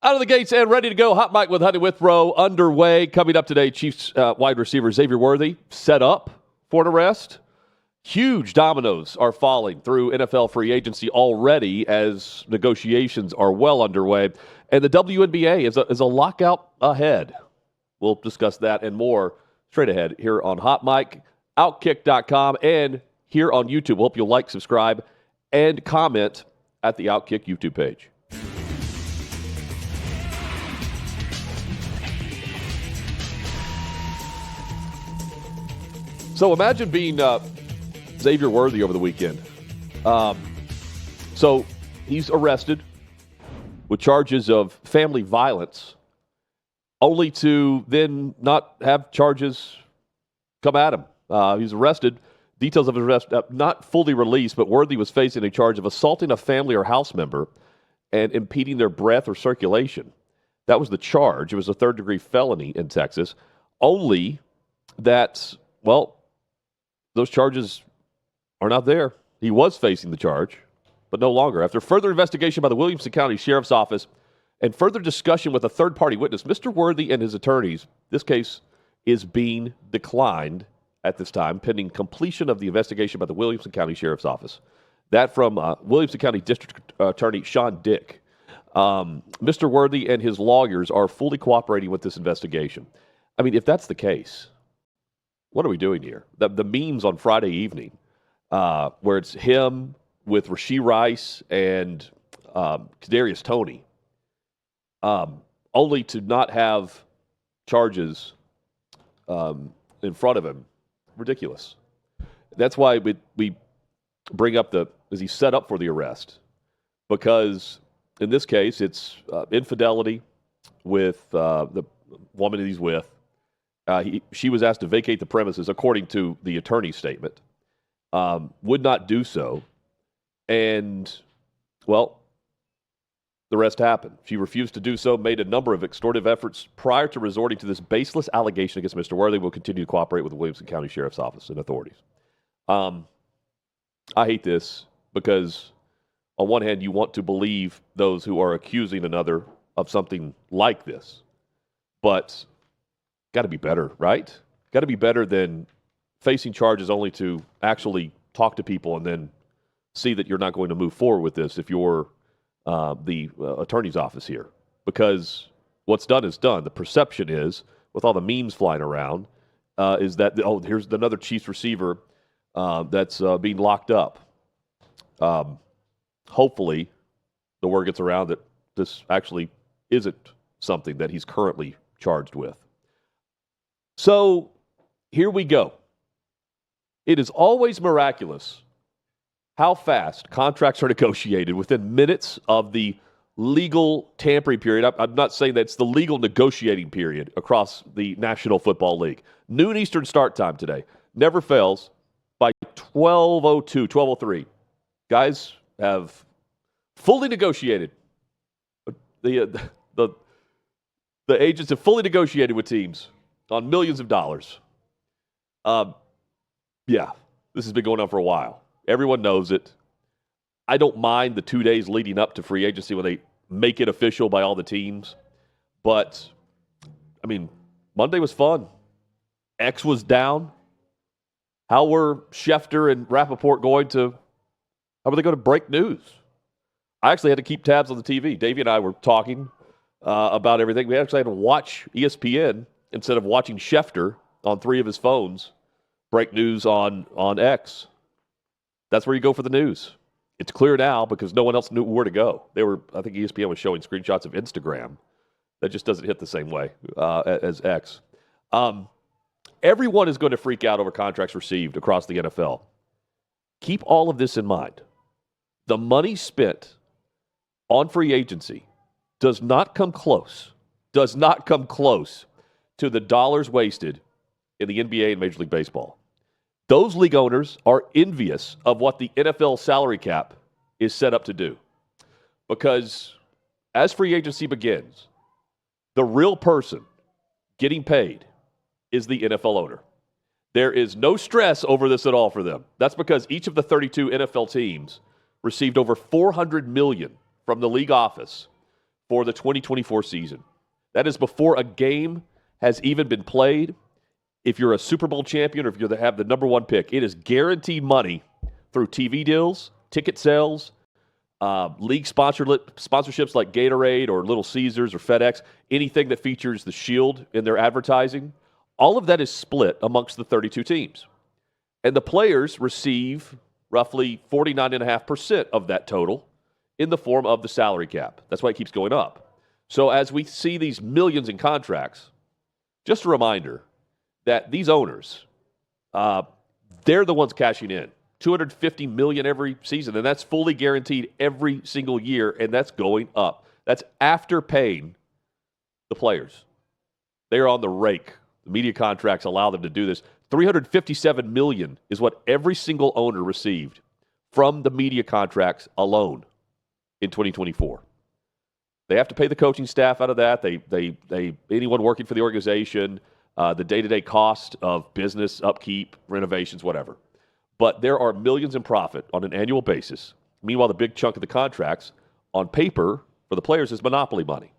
Out of the gates and ready to go. Hot Mic with Honey Withrow underway. Coming up today, Chiefs wide receiver Xavier Worthy set up for an arrest. Huge dominoes are falling through NFL free agency already as negotiations are well underway. And the WNBA is a lockout ahead. We'll discuss that and more straight ahead here on Hot Mic, OutKick.com, and here on YouTube. Hope you'll like, subscribe, and comment at the OutKick YouTube page. So imagine being Xavier Worthy over the weekend. So he's arrested with charges of family violence, only to then not have charges come at him. He's arrested. Details of his arrest not fully released, but Worthy was facing a charge of assaulting a family or house member and impeding their breath or circulation. That was the charge. It was a third-degree felony in Texas. Only that, well, those charges are not there. He was facing the charge, but no longer. After further investigation by the Williamson County Sheriff's Office and further discussion with a third-party witness, Mr. Worthy and his attorneys, this case is being declined at this time, pending completion of the investigation by the Williamson County Sheriff's Office. That from Williamson County District Attorney Sean Dick. Mr. Worthy and his lawyers are fully cooperating with this investigation. I mean, if that's the case, what are we doing here? The memes on Friday evening, where it's him with Rasheed Rice and Kadarius Toney, only to not have charges in front of him. Ridiculous. That's why we bring up is he set up for the arrest? Because in this case, it's infidelity with the woman that he's with. She was asked to vacate the premises, according to the attorney's statement. Would not do so. And, well, the rest happened. She refused to do so, made a number of extortive efforts prior to resorting to this baseless allegation against Mr. Worthy. Will continue to cooperate with the Williamson County Sheriff's Office and authorities. I hate this because, on one hand, you want to believe those who are accusing another of something like this. But got to be better, right? Got to be better than facing charges only to actually talk to people and then see that you're not going to move forward with this if you're the attorney's office here. Because what's done is done. The perception is, with all the memes flying around, is that, here's another Chiefs receiver that's being locked up. Hopefully, the word gets around that this actually isn't something that he's currently charged with. So, here we go. It is always miraculous how fast contracts are negotiated within minutes of the legal tampering period. I'm not saying that it's the legal negotiating period across the National Football League. Noon Eastern start time today. Never fails. By 12:02, 12:03, guys have fully negotiated. The agents have fully negotiated with teams on millions of dollars. Yeah, this has been going on for a while. Everyone knows it. I don't mind the 2 days leading up to free agency when they make it official by all the teams. But, I mean, Monday was fun. X was down. How were Schefter and Rappaport how were they going to break news? I actually had to keep tabs on the TV. Davey and I were talking about everything. We actually had to watch ESPN instead of watching Schefter on 3 of his phones break news on X. That's where you go for the news. It's clear now because no one else knew where to go. I think ESPN was showing screenshots of Instagram. That just doesn't hit the same way as X. Everyone is going to freak out over contracts received across the NFL. Keep all of this in mind. The money spent on free agency does not come close to the dollars wasted in the NBA and Major League Baseball. Those league owners are envious of what the NFL salary cap is set up to do. Because as free agency begins, the real person getting paid is the NFL owner. There is no stress over this at all for them. That's because each of the 32 NFL teams received over $400 million from the league office for the 2024 season. That is before a game has even been played. If you're a Super Bowl champion or if you have the number one pick, it is guaranteed money through TV deals, ticket sales, league sponsorships like Gatorade or Little Caesars or FedEx, anything that features the shield in their advertising. All of that is split amongst the 32 teams. And the players receive roughly 49.5% of that total in the form of the salary cap. That's why it keeps going up. So as we see these millions in contracts, just a reminder that these owners, they're the ones cashing in. $250 million every season, and that's fully guaranteed every single year, and that's going up. That's after paying the players. They are on the rake. The media contracts allow them to do this. $357 million is what every single owner received from the media contracts alone in 2024. They have to pay the coaching staff out of that. They anyone working for the organization, the day-to-day cost of business, upkeep, renovations, whatever. But there are millions in profit on an annual basis. Meanwhile, the big chunk of the contracts on paper for the players is monopoly money.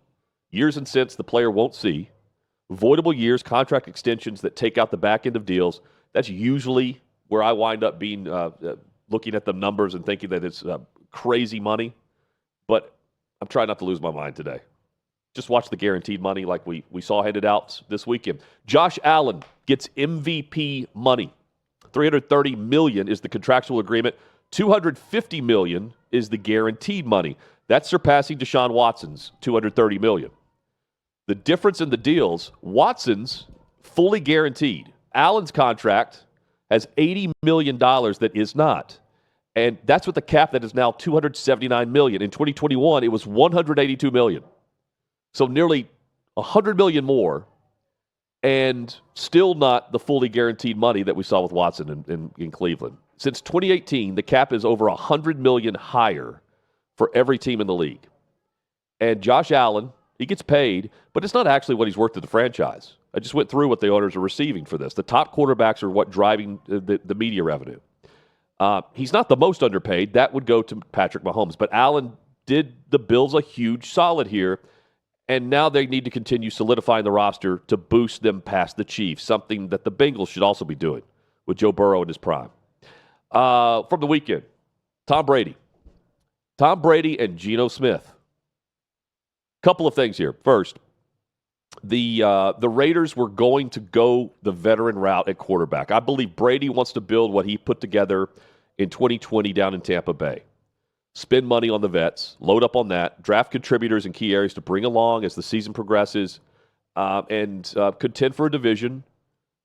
Years and cents the player won't see. Voidable years, contract extensions that take out the back end of deals. That's usually where I wind up being looking at the numbers and thinking that it's crazy money. But I'm trying not to lose my mind today. Just watch the guaranteed money like we saw handed out this weekend. Josh Allen gets MVP money. $330 million is the contractual agreement. $250 million is the guaranteed money. That's surpassing Deshaun Watson's $230 million. The difference in the deals, Watson's fully guaranteed. Allen's contract has $80 million that is not. And that's with the cap that is now $279 million. In 2021, it was $182 million. So nearly $100 million more, and still not the fully guaranteed money that we saw with Watson in Cleveland. Since 2018, the cap is over $100 million higher for every team in the league. And Josh Allen, he gets paid, but it's not actually what he's worth to the franchise. I just went through what the owners are receiving for this. The top quarterbacks are what driving the media revenue. He's not the most underpaid. That would go to Patrick Mahomes. But Allen did the Bills a huge solid here. And now they need to continue solidifying the roster to boost them past the Chiefs, something that the Bengals should also be doing with Joe Burrow in his prime. From the weekend, Tom Brady. Tom Brady and Geno Smith. Couple of things here. First, the Raiders were going to go the veteran route at quarterback. I believe Brady wants to build what he put together in 2020 down in Tampa Bay. Spend money on the vets, load up on that, draft contributors in key areas to bring along as the season progresses, and contend for a division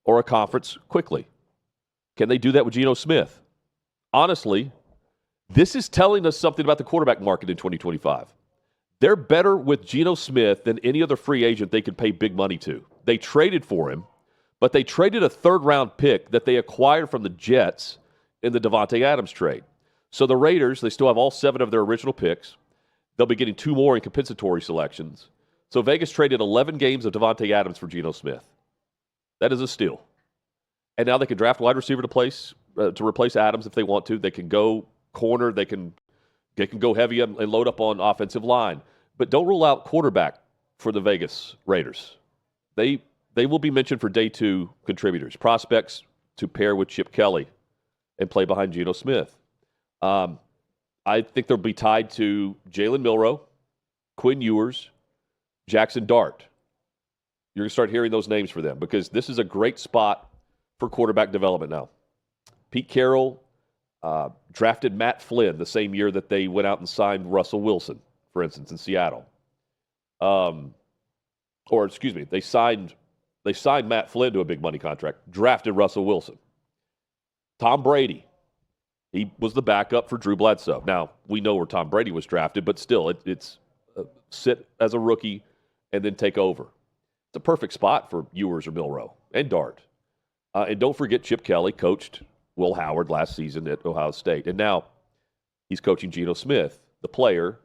or a conference quickly. Can they do that with Geno Smith? Honestly, this is telling us something about the quarterback market in 2025. They're better with Geno Smith than any other free agent they could pay big money to. They traded for him, but they traded a third-round pick that they acquired from the Jets in the Devante Adams trade. So the Raiders, they still have all 7 of their original picks. They'll be getting 2 more in compensatory selections. So Vegas traded 11 games of Devante Adams for Geno Smith. That is a steal. And now they can draft wide receiver to replace Adams if they want to. They can go corner. They can go heavy and load up on offensive line. But don't rule out quarterback for the Vegas Raiders. They will be mentioned for day 2 contributors, prospects to pair with Chip Kelly and play behind Geno Smith. I think they'll be tied to Jalen Milroe, Quinn Ewers, Jackson Dart. You're going to start hearing those names for them because this is a great spot for quarterback development now. Pete Carroll drafted Matt Flynn the same year that they went out and signed Russell Wilson, for instance, in Seattle. They signed Matt Flynn to a big money contract, drafted Russell Wilson. Tom Brady. He was the backup for Drew Bledsoe. Now, we know where Tom Brady was drafted, but still, it's sit as a rookie and then take over. It's a perfect spot for Ewers or Milroe and Dart. And don't forget Chip Kelly coached Will Howard last season at Ohio State. And now he's coaching Geno Smith, the player.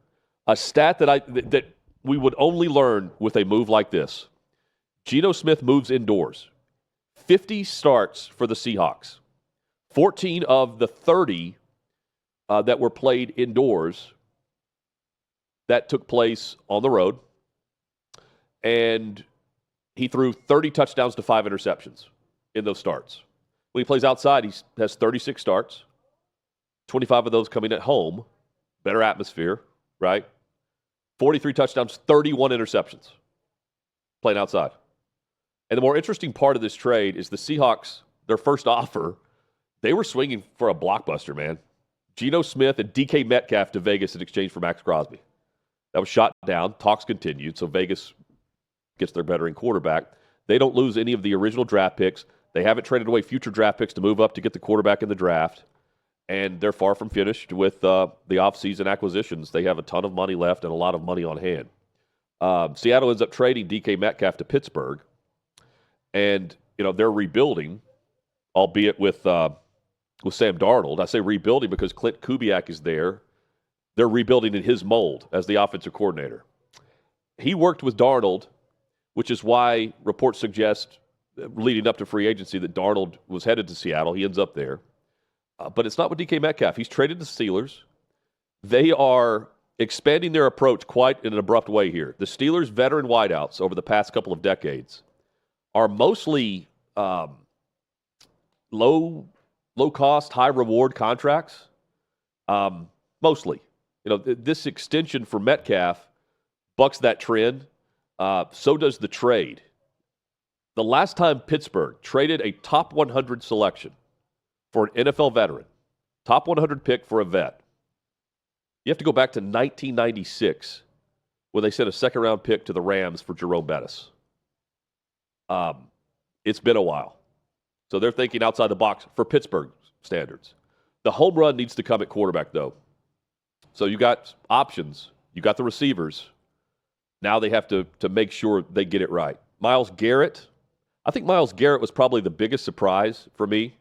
A stat that we would only learn with a move like this. Geno Smith moves indoors. 50 starts for the Seahawks. 14 of the 30 that were played indoors That took place on the road, and he threw 30 touchdowns to 5 interceptions in those starts. When he plays outside, he has 36 starts, 25 of those coming at home, better atmosphere, right? 43 touchdowns, 31 interceptions playing outside. And the more interesting part of this trade is the Seahawks, their first offer, they were swinging for a blockbuster, man. Geno Smith and DK Metcalf to Vegas in exchange for Max Crosby. That was shot down. Talks continued, so Vegas gets their veteran quarterback. They don't lose any of the original draft picks. They haven't traded away future draft picks to move up to get the quarterback in the draft. And they're far from finished with the offseason acquisitions. They have a ton of money left and a lot of money on hand. Seattle ends up trading DK Metcalf to Pittsburgh. And, they're rebuilding, albeit with Sam Darnold. I say rebuilding because Clint Kubiak is there. They're rebuilding in his mold as the offensive coordinator. He worked with Darnold, which is why reports suggest, leading up to free agency, that Darnold was headed to Seattle. He ends up there. But it's not with DK Metcalf. He's traded to Steelers. They are expanding their approach quite in an abrupt way here. The Steelers' veteran wideouts over the past couple of decades are mostly low-cost, high-reward contracts. Mostly. This extension for Metcalf bucks that trend. So does the trade. The last time Pittsburgh traded a top 100 selection for an NFL veteran, top 100 pick for a vet, you have to go back to 1996 when they sent a second-round pick to the Rams for Jerome Bettis. It's been a while. So they're thinking outside the box for Pittsburgh standards. The home run needs to come at quarterback, though. So you got options. You got the receivers. Now they have to make sure they get it right. Myles Garrett. I think Myles Garrett was probably the biggest surprise for me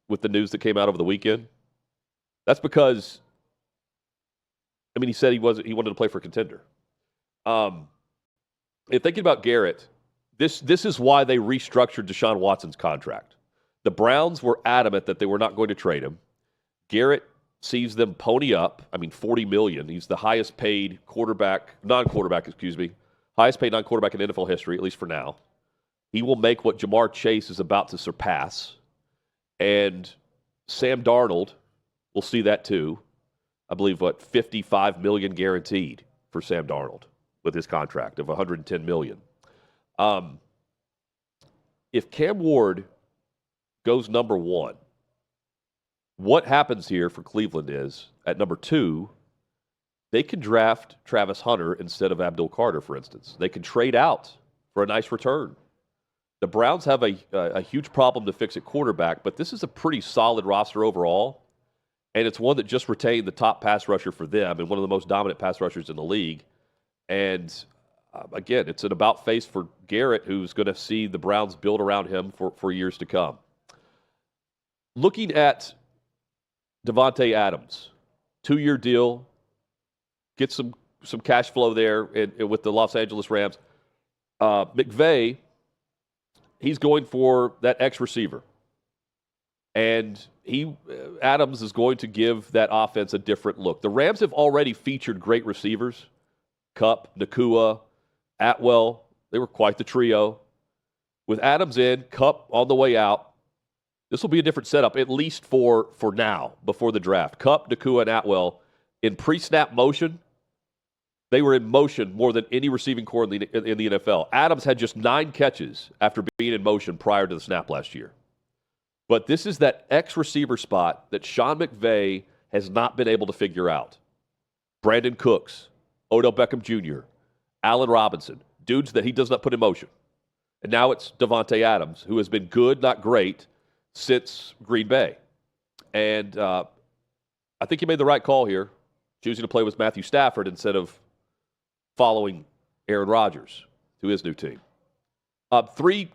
with the news that came out over the weekend. That's because, he said he wanted to play for a contender. And thinking about Garrett, this is why they restructured Deshaun Watson's contract. The Browns were adamant that they were not going to trade him. Garrett sees them pony up. $40 million. He's the highest paid non-quarterback in NFL history, at least for now. He will make what Jamar Chase is about to surpass. And Sam Darnold will see that too. I believe, $55 million guaranteed for Sam Darnold with his contract of $110 million. If Cam Ward goes number 1, what happens here for Cleveland is, at number 2, they can draft Travis Hunter instead of Abdul Carter, for instance. They can trade out for a nice return. The Browns have a huge problem to fix at quarterback, but this is a pretty solid roster overall, and it's one that just retained the top pass rusher for them and one of the most dominant pass rushers in the league. And again, it's an about-face for Garrett, who's going to see the Browns build around him for years to come. Looking at Devante Adams, 2-year deal, get some cash flow there with the Los Angeles Rams. McVay, he's going for that X-receiver. And Adams is going to give that offense a different look. The Rams have already featured great receivers. Kupp, Nakua, Atwell, they were quite the trio. With Adams in, Kupp on the way out, this will be a different setup, at least for now, before the draft. Kupp, Nakua, and Atwell in pre-snap motion, they were in motion more than any receiving corps in the NFL. Adams had just 9 catches after being in motion prior to the snap last year. But this is that X-receiver spot that Sean McVay has not been able to figure out. Brandon Cooks, Odell Beckham Jr., Allen Robinson, dudes that he does not put in motion. And now it's Devante Adams, who has been good, not great, since Green Bay. And I think he made the right call here, choosing to play with Matthew Stafford instead of following Aaron Rodgers to his new team. Three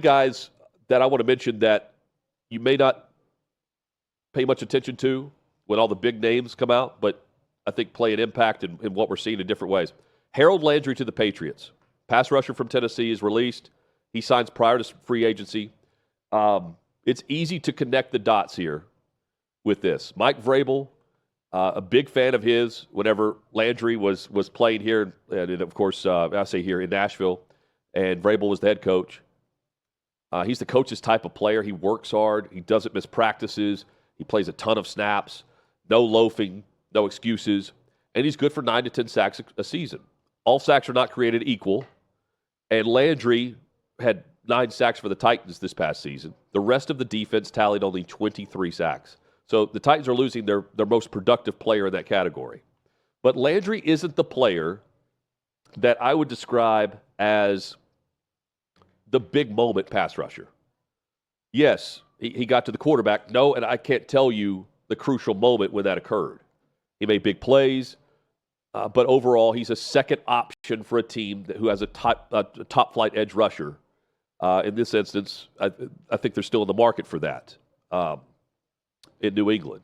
guys that I want to mention that you may not pay much attention to when all the big names come out, but I think play an impact in what we're seeing in different ways. Harold Landry to the Patriots. Pass rusher from Tennessee is released. He signs prior to free agency. It's easy to connect the dots here with this. Mike Vrabel A big fan of his whenever Landry was playing here, and of course, I say here in Nashville, and Vrabel was the head coach. He's the coach's type of player. He works hard. He doesn't miss practices. He plays a ton of snaps. No loafing, no excuses. And he's good for 9 to 10 sacks a season. All sacks are not created equal. And Landry had 9 sacks for the Titans this past season. The rest of the defense tallied only 23 sacks. So the Titans are losing their most productive player in that category. But Landry isn't the player that I would describe as the big moment pass rusher. Yes, he got to the quarterback. No, and I can't tell you the crucial moment when that occurred. He made big plays, but overall, he's a second option for a team who has a top flight edge rusher. In this instance, I think they're still in the market for that in New England.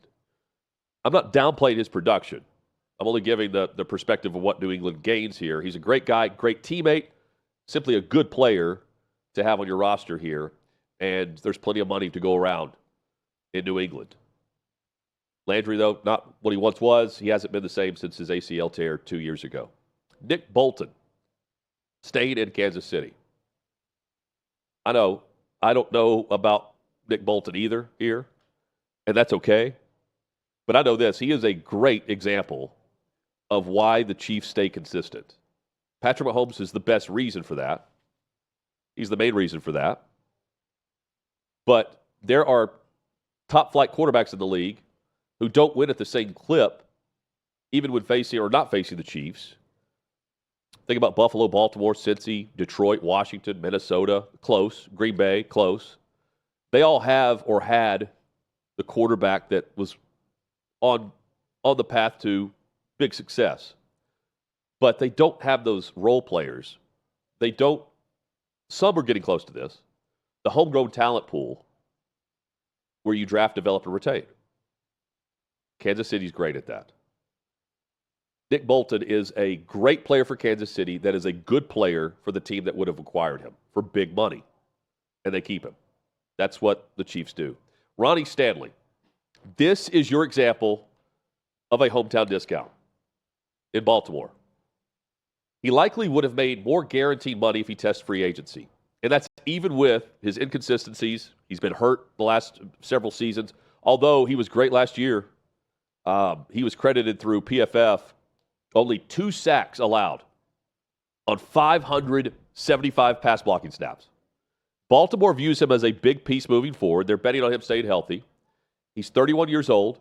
I'm not downplaying his production. I'm only giving the perspective of what New England gains here. He's a great guy, great teammate, simply a good player to have on your roster here, and there's plenty of money to go around in New England. Landry, though, not what he once was. He hasn't been the same since his ACL tear 2 years ago. Nick Bolton, staying in Kansas City. I know, I don't know about Nick Bolton either here, and that's okay. But I know this. He is a great example of why the Chiefs stay consistent. Patrick Mahomes is the best reason for that. He's the main reason for that. But there are top-flight quarterbacks in the league who don't win at the same clip, even when facing or not facing the Chiefs. Think about Buffalo, Baltimore, Cincy, Detroit, Washington, Minnesota, close. Green Bay, close. They all have or had the quarterback that was on the path to big success. But they don't have those role players. They don't. Some are getting close to this. The homegrown talent pool where you draft, develop, and retain. Kansas City's great at that. Nick Bolton is a great player for Kansas City that is a good player for the team that would have acquired him for big money. And they keep him. That's what the Chiefs do. Ronnie Stanley. This is your example of a hometown discount in Baltimore. He likely would have made more guaranteed money if he tested free agency. And that's even with his inconsistencies. He's been hurt the last several seasons. Although he was great last year, he was credited through PFF only 2 sacks allowed on 575 pass blocking snaps. Baltimore views him as a big piece moving forward. They're betting on him staying healthy. He's 31 years old.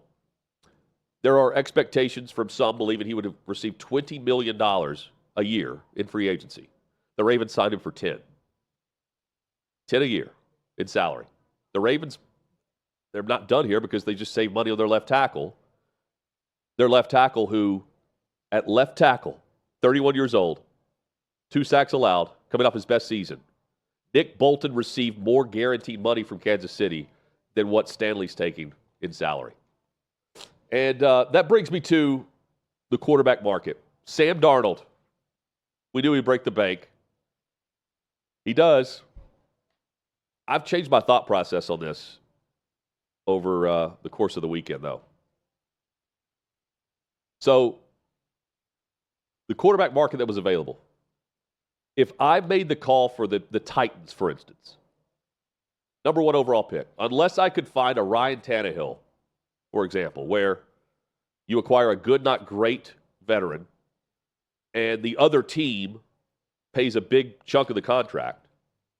There are expectations from some believing he would have received $20 million a year in free agency. The Ravens signed him for 10. 10 a year in salary. The Ravens, they're not done here because they just saved money on their left tackle. Their left tackle who, at left tackle, 31 years old, 2 sacks allowed, coming off his best season. Nick Bolton received more guaranteed money from Kansas City than what Stanley's taking in salary. And that brings me to the quarterback market. Sam Darnold. We knew he'd break the bank. He does. I've changed my thought process on this over the course of the weekend, though. So, the quarterback market that was available. If I made the call for the Titans, for instance, number 1 overall pick, unless I could find a Ryan Tannehill, for example, where you acquire a good, not great veteran, and the other team pays a big chunk of the contract.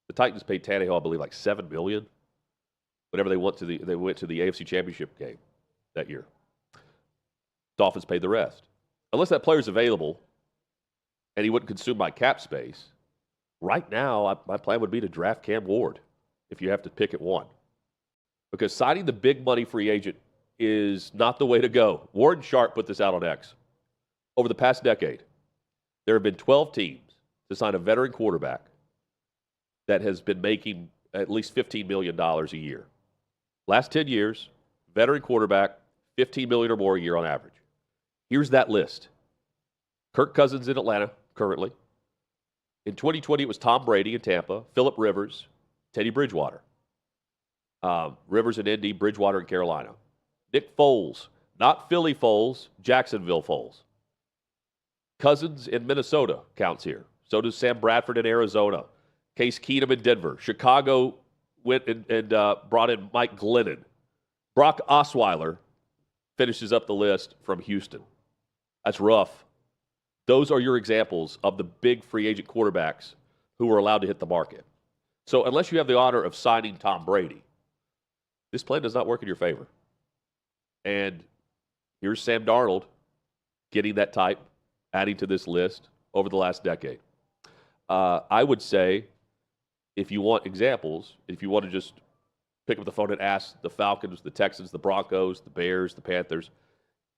The Titans paid Tannehill, I believe, like $7 million. Whenever they went to the AFC Championship game that year. Dolphins paid the rest. Unless that player's available and he wouldn't consume my cap space, right now my plan would be to draft Cam Ward if you have to pick at 1. Because signing the big money free agent is not the way to go. Warren Sharp put this out on X. Over the past decade, there have been 12 teams to sign a veteran quarterback that has been making at least $15 million a year. Last 10 years, veteran quarterback, $15 million or more a year on average. Here's that list. Kirk Cousins in Atlanta, currently. In 2020, it was Tom Brady in Tampa, Phillip Rivers, Teddy Bridgewater. Rivers in Indy, Bridgewater in Carolina. Nick Foles, Not Philly Foles, Jacksonville Foles. Cousins in Minnesota counts here. So does Sam Bradford in Arizona. Case Keenum in Denver. Chicago went and brought in Mike Glennon. Brock Osweiler finishes up the list from Houston. That's rough. Those are your examples of the big free agent quarterbacks who were allowed to hit the market. So unless you have the honor of signing Tom Brady, this plan does not work in your favor. And here's Sam Darnold getting that type, adding to this list over the last decade. I would say if you want examples, if you want to just pick up the phone and ask the Falcons, the Texans, the Broncos, the Bears, the Panthers,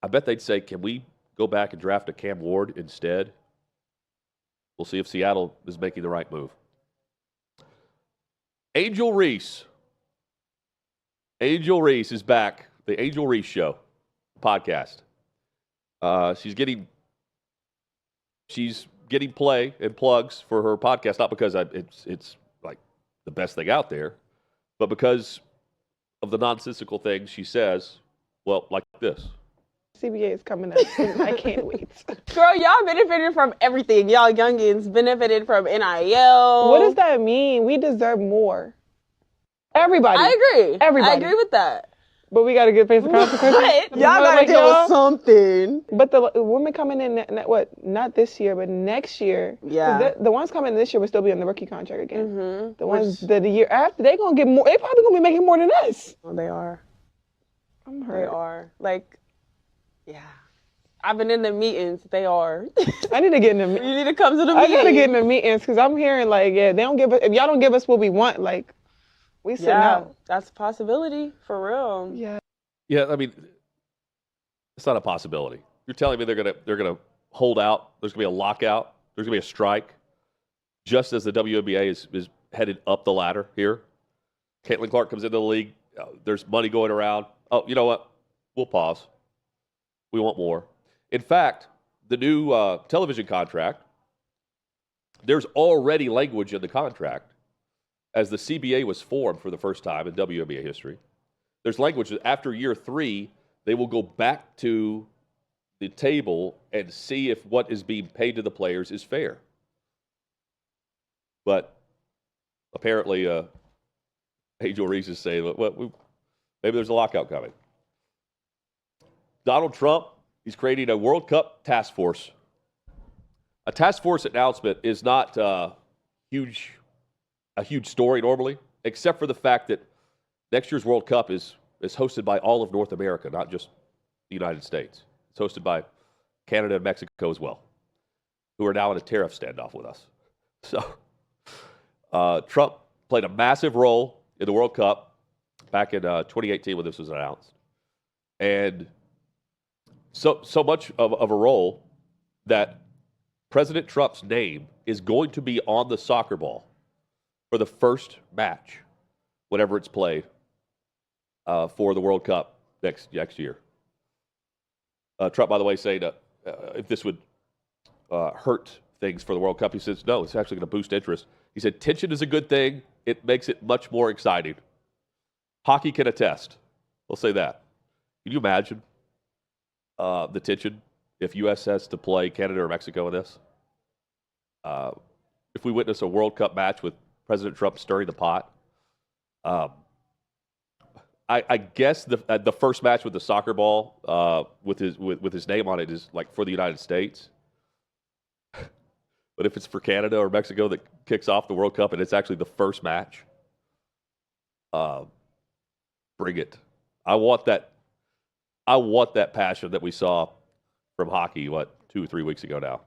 I bet they'd say, can we go back and draft a Cam Ward instead? We'll see if Seattle is making the right move. Angel Reese. Angel Reese is back. The Angel Reese Show podcast. She's getting play and plugs for her podcast, not because it's like the best thing out there, but because of the nonsensical things she says, well, like this. CBA is coming up. I can't wait. Girl, y'all benefited from everything. Y'all youngins benefited from NIL. What does that mean? We deserve more. Everybody. I agree. Everybody. I agree with that. But we got to get face the consequences. Y'all got to deal with something. But the women coming in, not this year, but next year. Yeah. The ones coming in this year will still be on the rookie contract again. Mm-hmm. The ones the year after, they're going to get more. They probably going to be making more than us. Oh, they are. I'm hurt. They are. Like, yeah. I've been in the meetings. They are. I need to get in the meetings. You need to come to the meetings. I got to get in the meetings because I'm hearing, like, yeah, they don't give us, if y'all don't give us what we want, like, we sitting out. That's a possibility, for real. Yeah. Yeah, I mean, it's not a possibility. You're telling me they're gonna hold out. There's gonna be a lockout. There's gonna be a strike, just as the WNBA is headed up the ladder here. Caitlin Clark comes into the league. There's money going around. Oh, you know what? We'll pause. We want more. In fact, the new television contract, there's already language in the contract as the CBA was formed for the first time in WNBA history. There's language that after year 3, they will go back to the table and see if what is being paid to the players is fair. But apparently, Angel Reese is saying, well, maybe there's a lockout coming. Donald Trump, he's creating a World Cup task force. A task force announcement is not a huge story normally, except for the fact that next year's World Cup is hosted by all of North America, not just the United States. It's hosted by Canada and Mexico as well, who are now in a tariff standoff with us. So Trump played a massive role in the World Cup back in 2018 when this was announced. And so much of a role that President Trump's name is going to be on the soccer ball for the first match, whenever it's played, for the World Cup next year. Trump, by the way, saying if this would hurt things for the World Cup, he says, no, it's actually going to boost interest. He said, tension is a good thing. It makes it much more exciting. Hockey can attest. We'll say that. Can you imagine the tension if U.S. has to play Canada or Mexico in this? If we witness a World Cup match with President Trump stirring the pot, I guess the first match with the soccer ball with his name on it is like for the United States. But if it's for Canada or Mexico that kicks off the World Cup and it's actually the first match, bring it. I want that passion that we saw from hockey, 2 or 3 weeks ago now.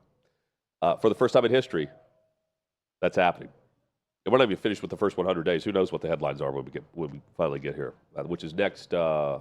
For the first time in history, that's happening. And we're not even finished with the first 100 days. Who knows what the headlines are when we finally get here, which is next July.